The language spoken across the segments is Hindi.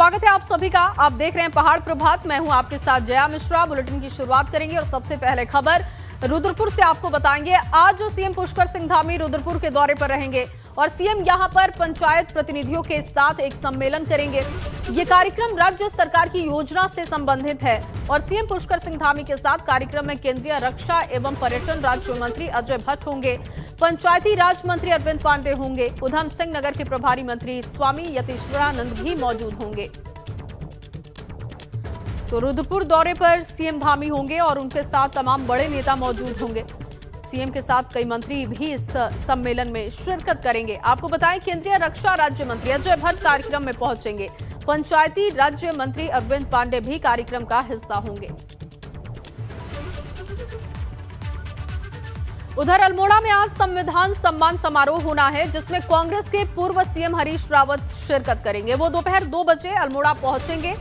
स्वागत है आप सभी का। आप देख रहे हैं पहाड़ प्रभात। मैं हूं आपके साथ जया मिश्रा। बुलेटिन की शुरुआत करेंगे और सबसे पहले खबर रुद्रपुर से आपको बताएंगे। आज सीएम पुष्कर सिंह धामी रुद्रपुर के दौरे पर रहेंगे और सीएम यहां पर पंचायत प्रतिनिधियों के साथ एक सम्मेलन करेंगे। ये कार्यक्रम राज्य सरकार की योजना से संबंधित है और सीएम पुष्कर सिंह धामी के साथ कार्यक्रम में केंद्रीय रक्षा एवं पर्यटन राज्य मंत्री अजय भट्ट होंगे, पंचायती राज मंत्री अरविंद पांडे होंगे, उधम सिंह नगर के प्रभारी मंत्री स्वामी यतीश्वरानंद भी मौजूद होंगे। तो रुद्रपुर दौरे पर सीएम धामी होंगे और उनके साथ तमाम बड़े नेता मौजूद होंगे। सीएम के साथ कई मंत्री भी इस सम्मेलन में शिरकत करेंगे। आपको बताएं, केंद्रीय रक्षा राज्य मंत्री अजय भट्ट कार्यक्रम में पहुंचेंगे। पंचायती राज्य मंत्री अरविंद पांडे भी कार्यक्रम का हिस्सा होंगे। उधर अल्मोड़ा में आज संविधान सम्मान समारोह होना है, जिसमें कांग्रेस के पूर्व सीएम हरीश रावत शिरकत करेंगे। वो दोपहर 2 बजे अल्मोड़ा पहुंचेंगे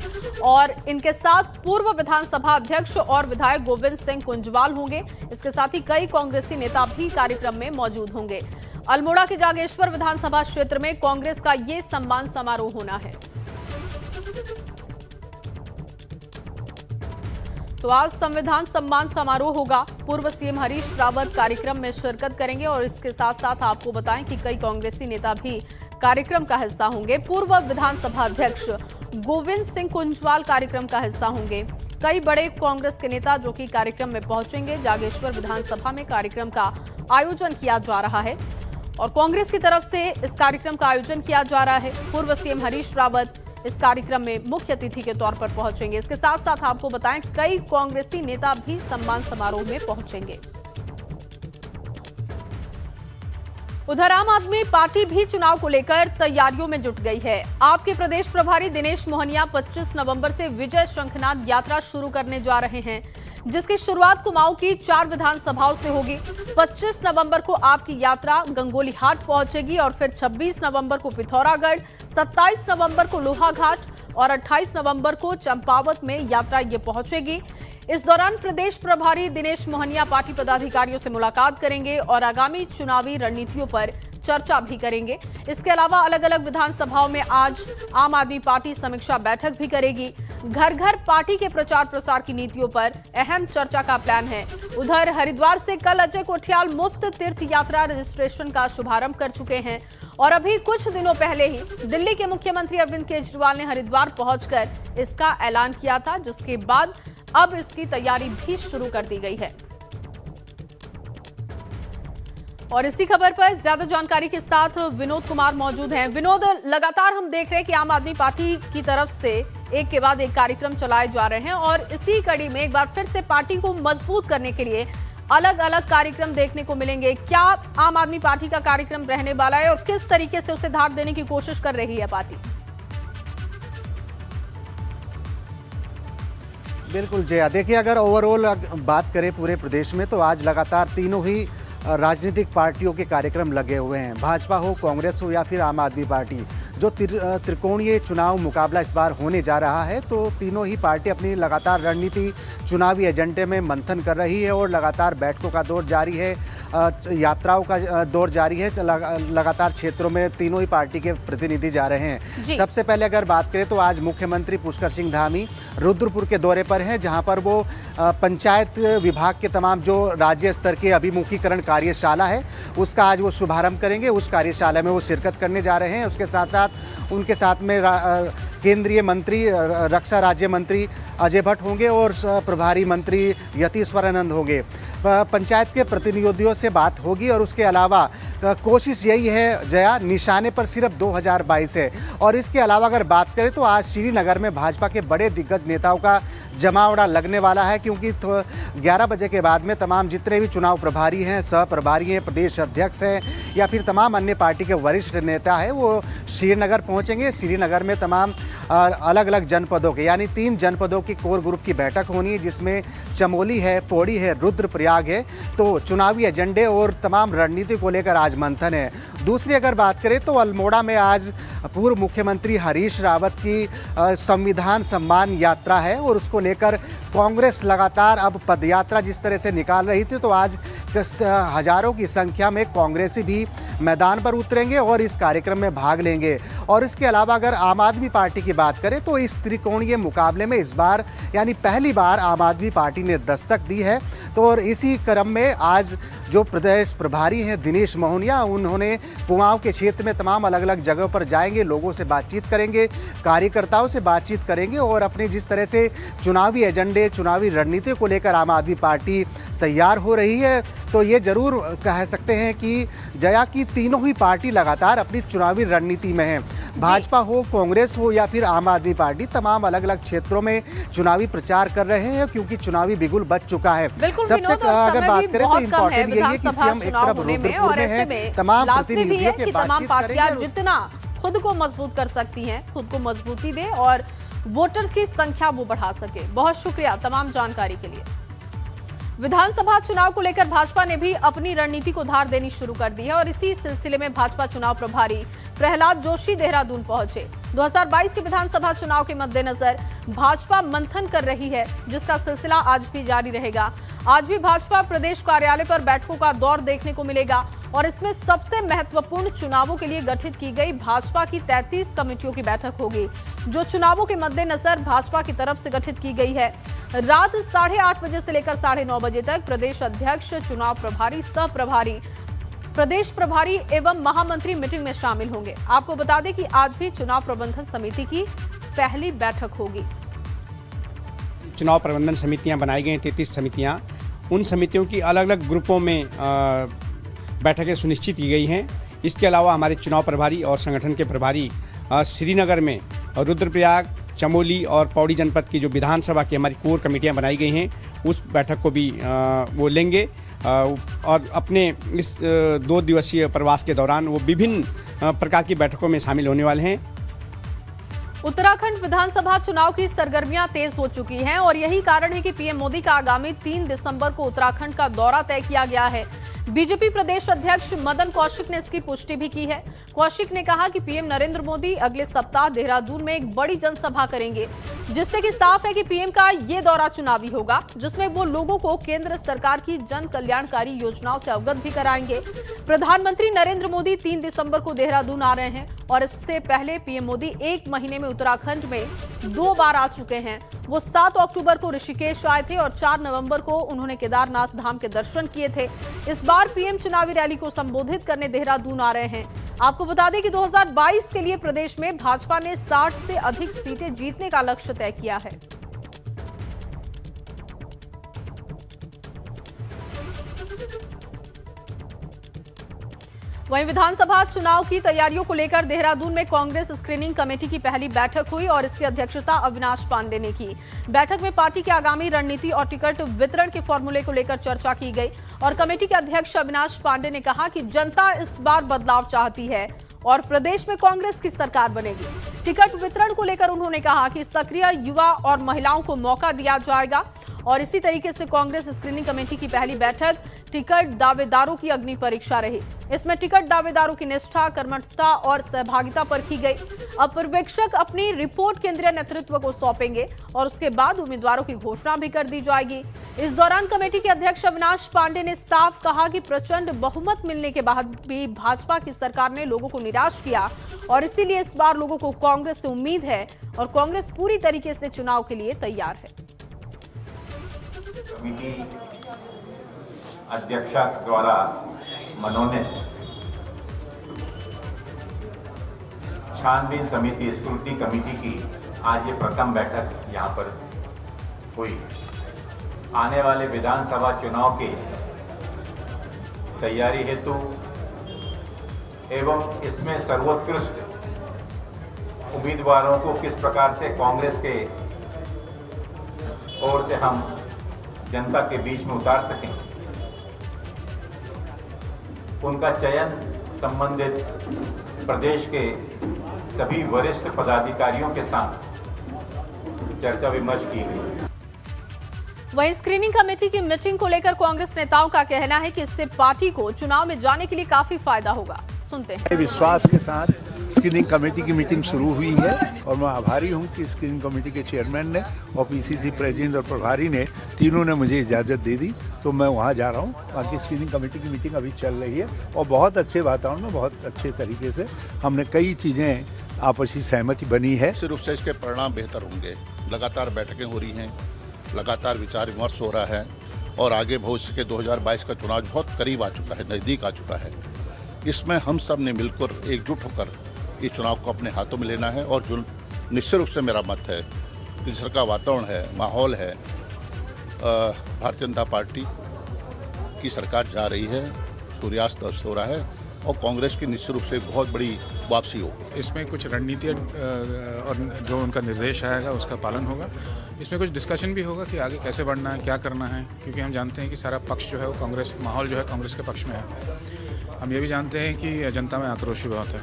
और इनके साथ पूर्व विधानसभा अध्यक्ष और विधायक गोविंद सिंह कुंजवाल होंगे। इसके साथ ही कई कांग्रेसी नेता भी कार्यक्रम में मौजूद होंगे। अल्मोड़ा के जागेश्वर विधानसभा क्षेत्र में कांग्रेस का ये सम्मान समारोह होना है। तो आज संविधान सम्मान समारोह होगा। पूर्व सीएम हरीश रावत कार्यक्रम में शिरकत करेंगे और इसके साथ साथ आपको बताएं कि कई कांग्रेसी नेता भी कार्यक्रम का हिस्सा होंगे। पूर्व विधानसभा अध्यक्ष गोविंद सिंह कुंजवाल कार्यक्रम का हिस्सा होंगे। कई बड़े कांग्रेस के नेता जो कि कार्यक्रम में पहुंचेंगे। जागेश्वर विधानसभा में कार्यक्रम का आयोजन किया जा रहा है और कांग्रेस की तरफ से इस कार्यक्रम का आयोजन किया जा रहा है। पूर्व सीएम हरीश रावत इस कार्यक्रम में मुख्य अतिथि के तौर पर पहुंचेंगे। इसके साथ साथ आपको बताएं, कई कांग्रेसी नेता भी सम्मान समारोह में पहुंचेंगे। उधर आम आदमी पार्टी भी चुनाव को लेकर तैयारियों में जुट गई है। आपके प्रदेश प्रभारी दिनेश मोहनिया 25 नवंबर से विजय शंखनाद यात्रा शुरू करने जा रहे हैं, जिसकी शुरुआत कुमाऊं की 4 विधानसभाओं से होगी। 25 नवंबर को आपकी यात्रा गंगोली हाट पहुंचेगी और फिर 26 नवंबर को पिथौरागढ़, 27 नवंबर को लोहाघाट और 28 नवंबर को चंपावत में यात्रा ये पहुंचेगी। इस दौरान प्रदेश प्रभारी दिनेश मोहनिया पार्टी पदाधिकारियों से मुलाकात करेंगे और आगामी चुनावी रणनीतियों पर चर्चा भी करेंगे। इसके अलावा अलग अलग विधानसभाओं में आज आम आदमी पार्टी समीक्षा बैठक भी करेगी। घर घर पार्टी के प्रचार प्रसार की नीतियों पर अहम चर्चा का प्लान है। उधर हरिद्वार से कल अजय कोठियाल मुफ्त तीर्थ यात्रा रजिस्ट्रेशन का शुभारंभ कर चुके हैं और अभी कुछ दिनों पहले ही दिल्ली के मुख्यमंत्री अरविंद केजरीवाल ने हरिद्वार पहुंचकर इसका ऐलान किया था, जिसके बाद अब इसकी तैयारी भी शुरू कर दी गई है। और इसी खबर पर ज्यादा जानकारी के साथ विनोद कुमार मौजूद हैं। विनोद, लगातार हम देख रहे हैं कि आम आदमी पार्टी की तरफ से एक के बाद एक कार्यक्रम चलाए जा रहे हैं और इसी कड़ी में एक बार फिर से पार्टी को मजबूत करने के लिए अलग अलग कार्यक्रम देखने को मिलेंगे। क्या आम आदमी पार्टी का कार्यक्रम रहने वाला है और किस तरीके से उसे धार देने की कोशिश कर रही है पार्टी? बिल्कुल जया, देखिए अगर ओवरऑल बात करें पूरे प्रदेश में तो आज लगातार तीनों ही राजनीतिक पार्टियों के कार्यक्रम लगे हुए हैं। भाजपा हो, कांग्रेस हो या फिर आम आदमी पार्टी। जो त्रिकोणीय चुनाव मुकाबला इस बार होने जा रहा है, तो तीनों ही पार्टी अपनी लगातार रणनीति चुनावी एजेंडे में मंथन कर रही है और लगातार बैठकों का दौर जारी है, यात्राओं का दौर जारी है। लगातार क्षेत्रों में तीनों ही पार्टी के प्रतिनिधि जा रहे हैं। सबसे पहले अगर बात करें तो आज मुख्यमंत्री पुष्कर सिंह धामी रुद्रपुर के दौरे पर हैं, जहां पर वो पंचायत विभाग के तमाम जो राज्य स्तर के अभिमुखीकरण कार्यशाला है उसका आज वो शुभारंभ करेंगे। उस कार्यशाला में वो शिरकत करने जा रहे हैं। उसके साथ साथ उनके साथ में केंद्रीय मंत्री रक्षा राज्य मंत्री अजय भट्ट होंगे और प्रभारी मंत्री यतीश्वरानंद होंगे। पंचायत के प्रतिनिधियों से बात होगी और उसके अलावा कोशिश यही है जया, निशाने पर सिर्फ 2022 है। और इसके अलावा अगर बात करें तो आज श्रीनगर में भाजपा के बड़े दिग्गज नेताओं का जमावड़ा लगने वाला है, क्योंकि 11 बजे के बाद में तमाम जितने भी चुनाव प्रभारी हैं, सह प्रभारी हैं, प्रदेश अध्यक्ष हैं या फिर तमाम अन्य पार्टी के वरिष्ठ नेता हैं, वो श्रीनगर पहुंचेंगे। श्रीनगर में तमाम अलग अलग जनपदों के यानी 3 जनपदों की कोर ग्रुप की बैठक होनी है, जिसमें चमोली है, पौड़ी है, रुद्रप्रयाग है। तो चुनावी एजेंडे और तमाम रणनीति को लेकर आज मंथन है। दूसरी अगर बात करें तो अल्मोड़ा में आज पूर्व मुख्यमंत्री हरीश रावत की संविधान सम्मान यात्रा है और उसको लेकर कांग्रेस लगातार अब पदयात्रा जिस तरह से निकाल रही थी, तो आज हजारों की संख्या में कांग्रेसी भी मैदान पर उतरेंगे और इस कार्यक्रम में भाग लेंगे। और इसके अलावा अगर आम आदमी पार्टी की बात करें तो इस त्रिकोणीय मुकाबले में इस बार यानी पहली बार आम आदमी पार्टी ने दस्तक दी है। तो और इसी क्रम में आज जो प्रदेश प्रभारी हैं दिनेश मोहनिया, उन्होंने कुमाऊं के क्षेत्र में तमाम अलग अलग जगहों पर जाएंगे, लोगों से बातचीत करेंगे, कार्यकर्ताओं से बातचीत करेंगे और अपने जिस तरह से चुनावी एजेंडे, चुनावी रणनीति को लेकर आम आदमी पार्टी तैयार हो रही है, तो ये जरूर कह सकते हैं कि जया की तीनों ही पार्टी लगातार अपनी चुनावी रणनीति में है। भाजपा हो, कांग्रेस हो या फिर आम आदमी पार्टी, तमाम अलग अलग क्षेत्रों में चुनावी प्रचार कर रहे हैं क्योंकि चुनावी बिगुल बच चुका है। सबसे अगर बात करें तो इम्पोर्टेंट यही है कि सीएम एक तरफ रुद्रपुर में है, तमाम प्रतिनिधियों के तमाम पार्टियां जितना खुद को मजबूत कर सकती हैं, खुद को मजबूती दे और वोटर्स की संख्या वो बढ़ा सके। बहुत शुक्रिया तमाम जानकारी के लिए। विधानसभा चुनाव को लेकर भाजपा ने भी अपनी रणनीति को धार देनी शुरू कर दी है और इसी सिलसिले में भाजपा चुनाव प्रभारी प्रहलाद जोशी देहरादून पहुंचे। 2022 के विधानसभा चुनाव के मद्देनजर भाजपा मंथन कर रही है, जिसका सिलसिला आज भी जारी रहेगा। आज भी भाजपा प्रदेश कार्यालय पर बैठकों का दौर देखने को मिलेगा और इसमें सबसे महत्वपूर्ण चुनावों के लिए गठित की गई भाजपा की 33 कमेटियों की बैठक होगी, जो चुनावों के मद्देनजर भाजपा की तरफ से गठित की गई है। रात 8:30 बजे से लेकर 9:30 बजे तक प्रदेश अध्यक्ष, चुनाव प्रभारी, सह प्रभारी, प्रदेश प्रभारी एवं महामंत्री मीटिंग में शामिल होंगे। आपको बता दें कि आज भी चुनाव प्रबंधन समिति की पहली बैठक होगी। चुनाव प्रबंधन समितियां बनाई गई, 33 समितियां, उन समितियों की अलग अलग ग्रुपों में बैठकें सुनिश्चित की गई हैं। इसके अलावा हमारे चुनाव प्रभारी और संगठन के प्रभारी श्रीनगर में रुद्रप्रयाग, चमोली और पौड़ी जनपद की जो विधानसभा की हमारी कोर कमेटियां बनाई गई हैं, उस बैठक को भी वो लेंगे और अपने इस 2 दिवसीय प्रवास के दौरान वो विभिन्न प्रकार की बैठकों में शामिल होने वाले हैं। उत्तराखंड विधानसभा चुनाव की सरगर्मियां तेज हो चुकी हैं और यही कारण है कि पीएम मोदी का आगामी 3 दिसंबर को उत्तराखंड का दौरा तय किया गया है। बीजेपी प्रदेश अध्यक्ष मदन कौशिक ने इसकी पुष्टि भी की है। कौशिक ने कहा कि पीएम नरेंद्र मोदी अगले सप्ताह देहरादून में एक बड़ी जनसभा करेंगे, जिससे कि साफ है कि पीएम का ये दौरा चुनावी होगा, जिसमें वो लोगों को केंद्र सरकार की जन कल्याणकारी योजनाओं से अवगत भी कराएंगे। प्रधानमंत्री नरेंद्र मोदी 3 दिसंबर को देहरादून आ रहे हैं और इससे पहले पीएम मोदी 1 महीने में उत्तराखंड में 2 बार आ चुके हैं। वो 7 अक्टूबर को ऋषिकेश आए थे और 4 नवंबर को उन्होंने केदारनाथ धाम के दर्शन किए थे। इस बार पीएम चुनावी रैली को संबोधित करने देहरादून आ रहे हैं। आपको बता दें कि 2022 के लिए प्रदेश में भाजपा ने 60 से अधिक सीटें जीतने का लक्ष्य तय किया है। वहीं विधानसभा चुनाव की तैयारियों को लेकर देहरादून में कांग्रेस स्क्रीनिंग कमेटी की पहली बैठक हुई और इसकी अध्यक्षता अविनाश पांडे ने की। बैठक में पार्टी की आगामी रणनीति और टिकट वितरण के फॉर्मूले को लेकर चर्चा की गई और कमेटी के अध्यक्ष अविनाश पांडे ने कहा कि जनता इस बार बदलाव चाहती है और प्रदेश में कांग्रेस की सरकार बनेगी। टिकट वितरण को लेकर उन्होंने कहा कि सक्रिय युवा और महिलाओं को मौका दिया जाएगा और इसी तरीके से कांग्रेस स्क्रीनिंग कमेटी की पहली बैठक टिकट दावेदारों की अग्नि परीक्षा रही। इसमें टिकट दावेदारों की निष्ठा, कर्मठता और सहभागिता परखी गई। अब पर्यवेक्षक अपनी रिपोर्ट केंद्रीय नेतृत्व को सौंपेंगे और उसके बाद उम्मीदवारों की घोषणा भी कर दी जाएगी। इस दौरान कमेटी के अध्यक्ष अविनाश पांडे ने साफ कहा कि प्रचंड बहुमत मिलने के बाद भी भाजपा की सरकार ने लोगों को निराश किया और इसीलिए इस बार लोगों को कांग्रेस से उम्मीद है और कांग्रेस पूरी तरीके से चुनाव के लिए तैयार है। कमेटी अध्यक्षा द्वारा मनोनीत छानबीन समिति स्क्रूटनी कमेटी की आज ये प्रथम बैठक यहाँ पर हुई। आने वाले विधानसभा चुनाव की तैयारी हेतु एवं इसमें सर्वोत्कृष्ट उम्मीदवारों को किस प्रकार से कांग्रेस के ओर से हम जनता के बीच में उतार सकें, उनका चयन संबंधित प्रदेश के सभी वरिष्ठ पदाधिकारियों के साथ चर्चा विमर्श की गई। वहीं स्क्रीनिंग कमेटी की मीटिंग को लेकर कांग्रेस नेताओं का कहना है कि इससे पार्टी को चुनाव में जाने के लिए काफी फायदा होगा। सुनते हैं। विश्वास के साथ स्क्रीनिंग कमेटी की मीटिंग शुरू हुई है और मैं आभारी हूं कि स्क्रीनिंग कमेटी के चेयरमैन ने और पीसीसी प्रेसिडेंट और प्रभारी ने तीनों ने मुझे इजाज़त दे दी, तो मैं वहां जा रहा हूं। बाकी स्क्रीनिंग कमेटी की मीटिंग अभी चल रही है और बहुत अच्छे वातावरण में बहुत अच्छे तरीके से हमने कई चीज़ें आपसी सहमति बनी है। निश्चित रूप से इसके परिणाम बेहतर होंगे। लगातार बैठकें हो रही हैं, लगातार विचार विमर्श हो रहा है और आगे भविष्य के 2022 का चुनाव बहुत करीब आ चुका है, नज़दीक आ चुका है। इसमें हम सब ने मिलकर एकजुट होकर इस चुनाव को अपने हाथों में लेना है और जो निश्चित रूप से मेरा मत है कि जिस तरह का वातावरण है, माहौल है, भारतीय जनता पार्टी की सरकार जा रही है, सूर्यास्त अस्त हो रहा है और कांग्रेस की निश्चित रूप से बहुत बड़ी वापसी होगी। इसमें कुछ रणनीति और जो उनका निर्देश आएगा उसका पालन होगा। इसमें कुछ डिस्कशन भी होगा कि आगे कैसे बढ़ना है, क्या करना है, क्योंकि हम जानते हैं कि सारा पक्ष जो है वो कांग्रेस, माहौल जो है कांग्रेस के पक्ष में है। हम ये भी जानते हैं कि जनता में आक्रोश भी बहुत है,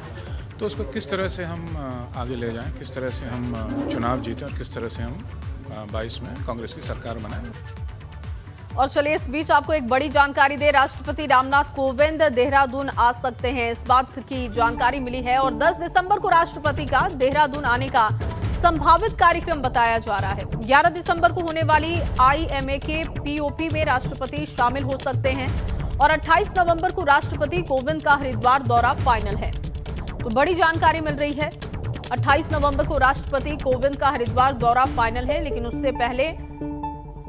तो उसको किस तरह से हम आगे ले जाएं, किस तरह से हम चुनाव जीतें और किस तरह से हम 22 में कांग्रेस की सरकार बनाएं। और चलिए इस बीच आपको एक बड़ी जानकारी दे, राष्ट्रपति रामनाथ कोविंद देहरादून आ सकते हैं, इस बात की जानकारी मिली है और 10 दिसंबर को राष्ट्रपति का देहरादून आने का संभावित कार्यक्रम बताया जा रहा है। 11 दिसंबर को होने वाली IMA के POP में राष्ट्रपति शामिल हो सकते हैं और 28 नवंबर को राष्ट्रपति कोविंद का हरिद्वार दौरा फाइनल है। तो बड़ी जानकारी मिल रही है, 28 नवंबर को राष्ट्रपति कोविंद का हरिद्वार दौरा फाइनल है, लेकिन उससे पहले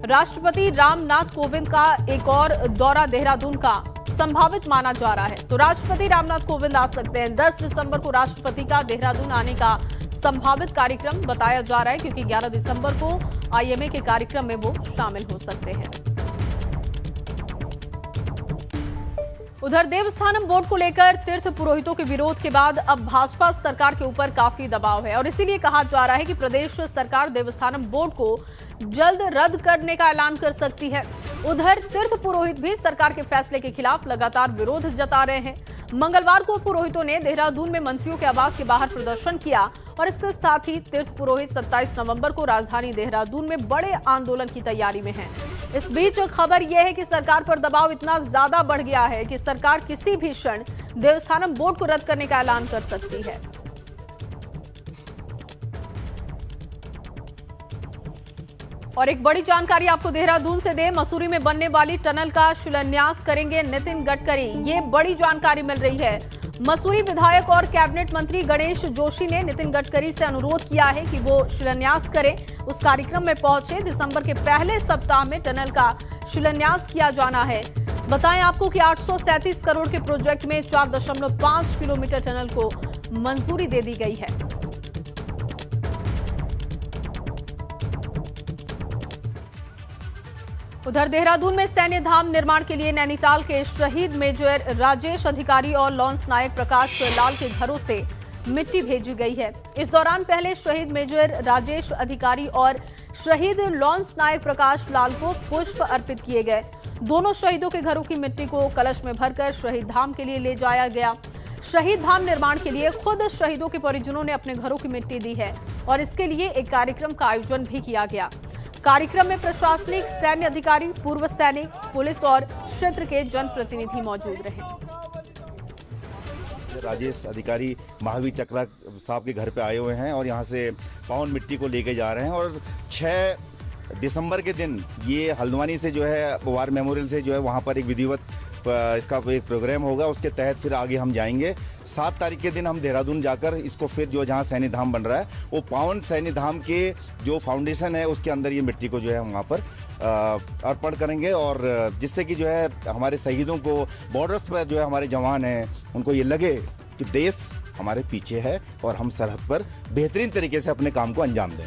राष्ट्रपति रामनाथ कोविंद का एक और दौरा देहरादून का संभावित माना जा रहा है। तो राष्ट्रपति रामनाथ कोविंद आ सकते हैं। 10 दिसंबर को राष्ट्रपति का देहरादून आने का संभावित कार्यक्रम बताया जा रहा है, क्योंकि 11 दिसंबर को IMA के कार्यक्रम में वो शामिल हो सकते हैं। उधर देवस्थानम बोर्ड को लेकर तीर्थ पुरोहितों के विरोध के बाद अब भाजपा सरकार के ऊपर काफी दबाव है और इसीलिए कहा जा रहा है कि प्रदेश सरकार देवस्थानम बोर्ड को जल्द रद्द करने का ऐलान कर सकती है। उधर तीर्थ पुरोहित भी सरकार के फैसले के खिलाफ लगातार विरोध जता रहे हैं। मंगलवार को पुरोहितों ने देहरादून में मंत्रियों के आवास के बाहर प्रदर्शन किया और इसके साथ ही तीर्थ पुरोहित 27 नवंबर को राजधानी देहरादून में बड़े आंदोलन की तैयारी में हैं। इस बीच खबर यह है कि सरकार पर दबाव इतना ज्यादा बढ़ गया है कि सरकार किसी भी क्षण देवस्थानम बोर्ड को रद्द करने का ऐलान कर सकती है। और एक बड़ी जानकारी आपको देहरादून से दे, मसूरी में बनने वाली टनल का शिलान्यास करेंगे नितिन गडकरी। ये बड़ी जानकारी मिल रही है। मसूरी विधायक और कैबिनेट मंत्री गणेश जोशी ने नितिन गडकरी से अनुरोध किया है कि वो शिलान्यास करें। उस कार्यक्रम में पहुंचे। दिसंबर के पहले सप्ताह में टनल का शिलान्यास किया जाना है। बताएं आपको कि 837 करोड़ के प्रोजेक्ट में 4.5 किलोमीटर टनल को मंजूरी दे दी गई है। उधर देहरादून में सैन्य धाम निर्माण के लिए नैनीताल के शहीद मेजर राजेश अधिकारी और लॉन्स नायक प्रकाश लाल के घरों से मिट्टी भेजी गई है। इस दौरान पहले शहीद मेजर राजेश अधिकारी और शहीद लॉन्स नायक प्रकाश लाल को पुष्प अर्पित किए गए। दोनों शहीदों के घरों की मिट्टी को कलश में भरकर शहीद धाम के लिए ले जाया गया। शहीद धाम निर्माण के लिए खुद शहीदों के परिजनों ने अपने घरों की मिट्टी दी है और इसके लिए एक कार्यक्रम का आयोजन भी किया गया। कार्यक्रम में प्रशासनिक, सैन्य अधिकारी, पूर्व सैनिक, पुलिस और क्षेत्र के जनप्रतिनिधि मौजूद रहे। राजेश अधिकारी महावीर चक्रा साहब के घर पे आए हुए हैं और यहाँ से पावन मिट्टी को लेके जा रहे हैं और 6 दिसंबर के दिन ये हल्द्वानी से जो है वार मेमोरियल से जो है वहाँ पर एक विधिवत इसका एक प्रोग्राम होगा। उसके तहत फिर आगे हम जाएंगे। 7 तारीख के दिन हम देहरादून जाकर इसको फिर जो जहाँ सैन्य धाम बन रहा है वो पावन सैन्य धाम के जो फाउंडेशन है उसके अंदर ये मिट्टी को जो है वहाँ पर अर्पण करेंगे और जिससे कि जो है हमारे शहीदों को, बॉर्डर्स पर जो है हमारे जवान हैं, उनको ये लगे कि देश हमारे पीछे है और हम सरहद पर बेहतरीन तरीके से अपने काम को अंजाम दें।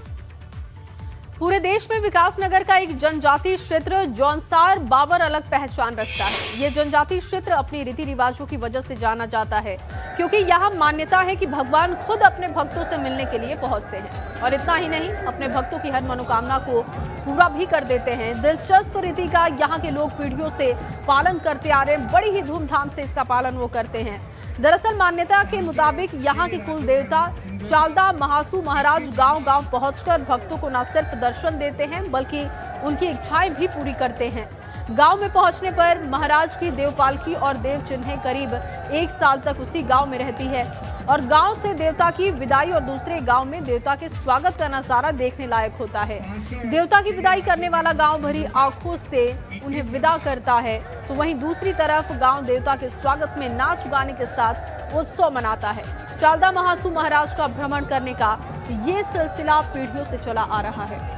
पूरे देश में विकासनगर का एक जनजातीय क्षेत्र जौनसार बाबर अलग पहचान रखता है। ये जनजातीय क्षेत्र अपनी रीति रिवाजों की वजह से जाना जाता है, क्योंकि यहाँ मान्यता है कि भगवान खुद अपने भक्तों से मिलने के लिए पहुँचते हैं और इतना ही नहीं, अपने भक्तों की हर मनोकामना को पूरा भी कर देते हैं। दिलचस्प रीति का यहाँ के लोग पीढ़ियों से पालन करते आ रहे हैं। बड़ी ही धूमधाम से इसका पालन वो करते हैं। दरअसल मान्यता के मुताबिक यहाँ के कुल देवता चालदा महासू महाराज गांव-गांव पहुंचकर भक्तों को न सिर्फ दर्शन देते हैं बल्कि उनकी इच्छाएं भी पूरी करते हैं। गांव में पहुंचने पर महाराज की देवपालकी और देव चिन्ह करीब 1 साल तक उसी गांव में रहती है और गांव से देवता की विदाई और दूसरे गांव में देवता के स्वागत का नजारा देखने लायक होता है। देवता की विदाई करने वाला गांव भरी आंखों से उन्हें विदा करता है, तो वहीं दूसरी तरफ गांव देवता के स्वागत में नाच गाने के साथ उत्सव मनाता है। चालदा महासू महाराज का भ्रमण करने का ये सिलसिला पीढ़ियों से चला आ रहा है।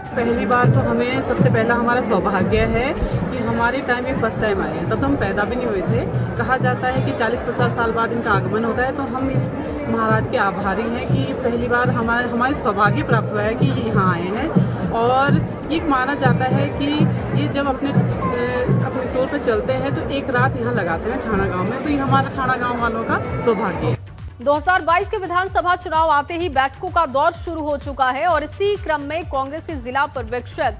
पहली बार तो हमें सबसे पहला हमारा सौभाग्य है कि हमारे टाइम में फर्स्ट टाइम आए हैं। तब तो हम पैदा भी नहीं हुए थे। कहा जाता है कि 40-50 साल बाद इनका आगमन होता है, तो हम इस महाराज के आभारी हैं कि पहली बार हमारे सौभाग्य प्राप्त हुआ है कि यहाँ आए हैं। और ये माना जाता है कि ये जब अपने टूर पर चलते हैं तो एक रात यहाँ लगाते हैं ठाणा गाँव में, तो ये हमारा ठाणा गाँव वालों का सौभाग्य है। 2022 के विधानसभा चुनाव आते ही बैठकों का दौर शुरू हो चुका है और इसी क्रम में कांग्रेस के जिला पर्यवेक्षक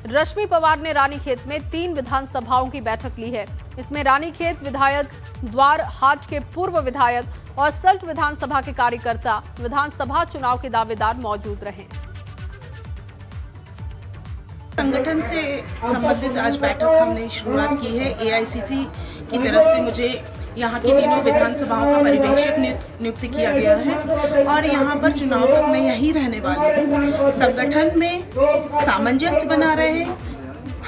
रश्मि पवार ने रानीखेत में 3 विधानसभाओं की बैठक ली है। इसमें रानीखेत विधायक, द्वार हाट के पूर्व विधायक और सल्ट विधानसभा के कार्यकर्ता विधानसभा चुनाव के दावेदार मौजूद रहे। संगठन से संबंधित आज बैठक हमने शुरुआत की है। AICC की तरफ से मुझे यहाँ की तीनों विधानसभाओं का पर्यवेक्षक नियुक्त किया गया है और यहाँ पर चुनाव तक मैं यहीं रहने वाली हूँ। संगठन में सामंजस्य बना रहे,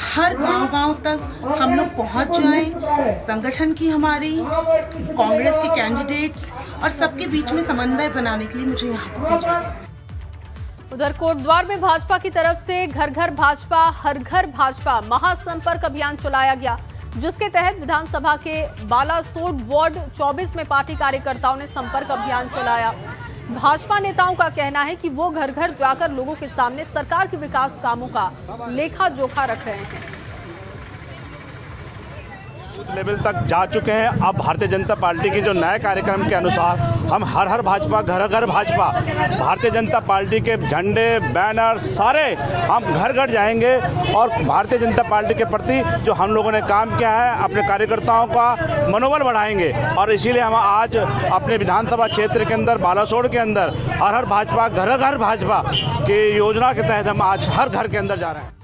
हर गांव तक हम लोग पहुँच जाएं। संगठन की हमारी कांग्रेस के कैंडिडेट्स और सबके बीच में समन्वय बनाने के लिए मुझे यहाँ पर भेजा गया। उधर कोटद्वार में भाजपा की तरफ से घर घर भाजपा हर घर भाजपा महासंपर्क अभियान चलाया गया, जिसके तहत विधानसभा के बालासोड वार्ड 24 में पार्टी कार्यकर्ताओं ने संपर्क अभियान चलाया। भाजपा नेताओं का कहना है कि वो घर घर जाकर लोगों के सामने सरकार के विकास कामों का लेखा जोखा रख रहे हैं। लेवल तक जा चुके हैं। अब भारतीय जनता पार्टी के जो नए कार्यक्रम के अनुसार हम हर हर भाजपा घर घर भाजपा, भारतीय जनता पार्टी के झंडे बैनर सारे हम घर घर जाएंगे और भारतीय जनता पार्टी के प्रति जो हम लोगों ने काम किया है अपने कार्यकर्ताओं का मनोबल बढ़ाएंगे। और इसीलिए हम आज अपने विधानसभा क्षेत्र के अंदर बालासोड के अंदर हर हर भाजपा घर घर भाजपा की योजना के तहत हम आज हर घर के अंदर जा रहे हैं।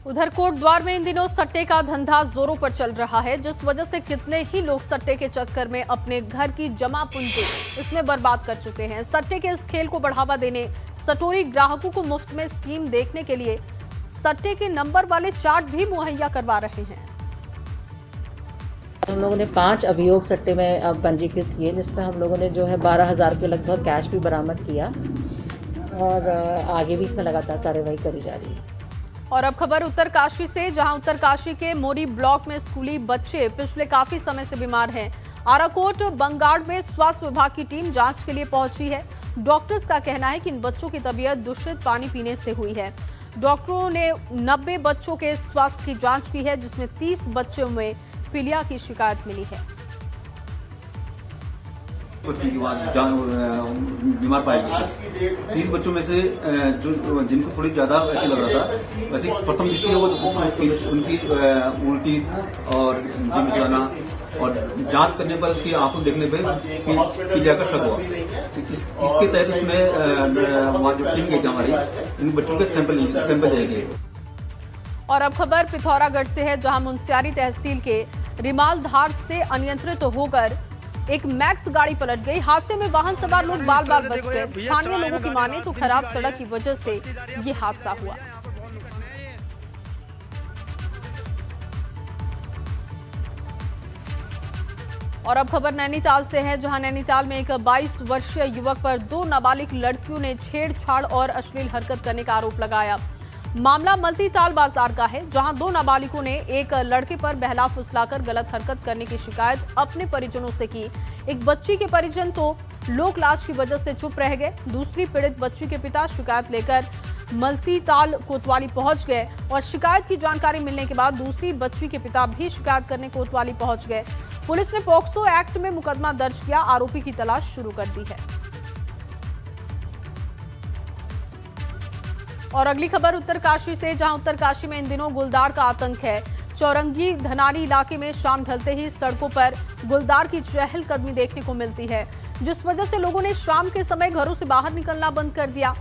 उधर कोटद्वार में इन दिनों सट्टे का धंधा जोरों पर चल रहा है, जिस वजह से कितने ही लोग सट्टे के चक्कर में अपने घर की जमा पूंजी इसमें बर्बाद कर चुके हैं। सट्टे के इस खेल को बढ़ावा देने सटोरी ग्राहकों को मुफ्त में स्कीम देखने के लिए सट्टे के नंबर वाले चार्ट भी मुहैया करवा रहे हैं। हम लोगों ने 5 अभियोग सट्टे में पंजीकृत किए, जिसमें हम लोगों ने जो है 12,000 के लगभग कैश भी बरामद किया और आगे भी इसमें लगातार कार्रवाई करी जा रही है। और अब खबर उत्तरकाशी से, जहां उत्तरकाशी के मोरी ब्लॉक में स्कूली बच्चे पिछले काफी समय से बीमार हैं। आराकोट बंगाड़ में स्वास्थ्य विभाग की टीम जांच के लिए पहुंची है। डॉक्टर्स का कहना है कि इन बच्चों की तबीयत दूषित पानी पीने से हुई है। डॉक्टरों ने 90 बच्चों के स्वास्थ्य की जांच की है, जिसमें 30 बच्चों में पीलिया की शिकायत मिली है। बीमार पाए गए 30 बच्चों में से जो जिनको थोड़ी ज्यादा ऐसे लग रहा था, वैसे प्रथम दृष्टि उनकी उल्टी और जिम जाना और जांच करने पर उसकी आंखों देखने पे पीलिया का शक हुआ। इसके तहत उसमें वहाँ जो टीम गई हमारी इन बच्चों के सैंपल लिए गए। और अब खबर पिथौरागढ़ से है, जहां मुंसियारी तहसील के रिमालधार से अनियंत्रित होकर एक मैक्स गाड़ी पलट गई। हादसे में वाहन सवार लोग बाल बाल बच गए। स्थानीय लोगों की माने तो खराब सड़क की वजह से ये हादसा हुआ। और अब खबर नैनीताल से है, जहां नैनीताल में एक 22 वर्षीय युवक पर 2 नाबालिग लड़कियों ने छेड़छाड़ और अश्लील हरकत करने का आरोप लगाया। मामला मल्टीताल बाजार का है, जहां 2 नाबालिगों ने एक लड़के पर बहला फुसलाकर गलत हरकत करने की शिकायत अपने परिजनों से की। एक बच्ची के परिजन तो लोक लाज की वजह से चुप रह गए। दूसरी पीड़ित बच्ची के पिता शिकायत लेकर मल्टीताल कोतवाली पहुंच गए और शिकायत की जानकारी मिलने के बाद दूसरी बच्ची के पिता भी शिकायत करने कोतवाली पहुंच गए। पुलिस ने पॉक्सो एक्ट में मुकदमा दर्ज किया, आरोपी की तलाश शुरू कर दी है। और अगली खबर उत्तरकाशी से, जहां उत्तरकाशी में इन दिनों गुलदार का आतंक है। चौरंगी धनारी इलाके में शाम ढलते ही सड़कों पर गुलदार की चहलकदमी देखने को मिलती है, जिस वजह से लोगों ने शाम के समय घरों से बाहर निकलना बंद कर दिया।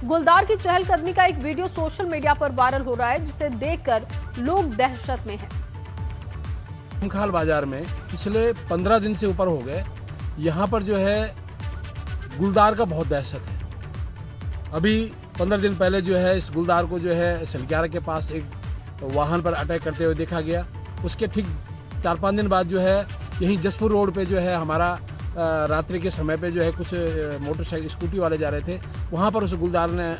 गुलदार की चहलकदमी का एक वीडियो सोशल मीडिया पर वायरल हो रहा है, जिसे देखकर लोग दहशत में हैं। रामखाल बाजार में पिछले 15 दिन से ऊपर हो गए, यहाँ पर जो है गुलदार का बहुत दहशत है। अभी 15 दिन पहले जो है इस गुलदार को जो है सलक्यारा के पास एक वाहन पर अटैक करते हुए देखा गया। उसके ठीक 4-5 दिन बाद जो है यहीं जसपुर रोड पे जो है हमारा रात्रि के समय पे जो है कुछ मोटरसाइकिल स्कूटी वाले जा रहे थे, वहाँ पर उस गुलदार ने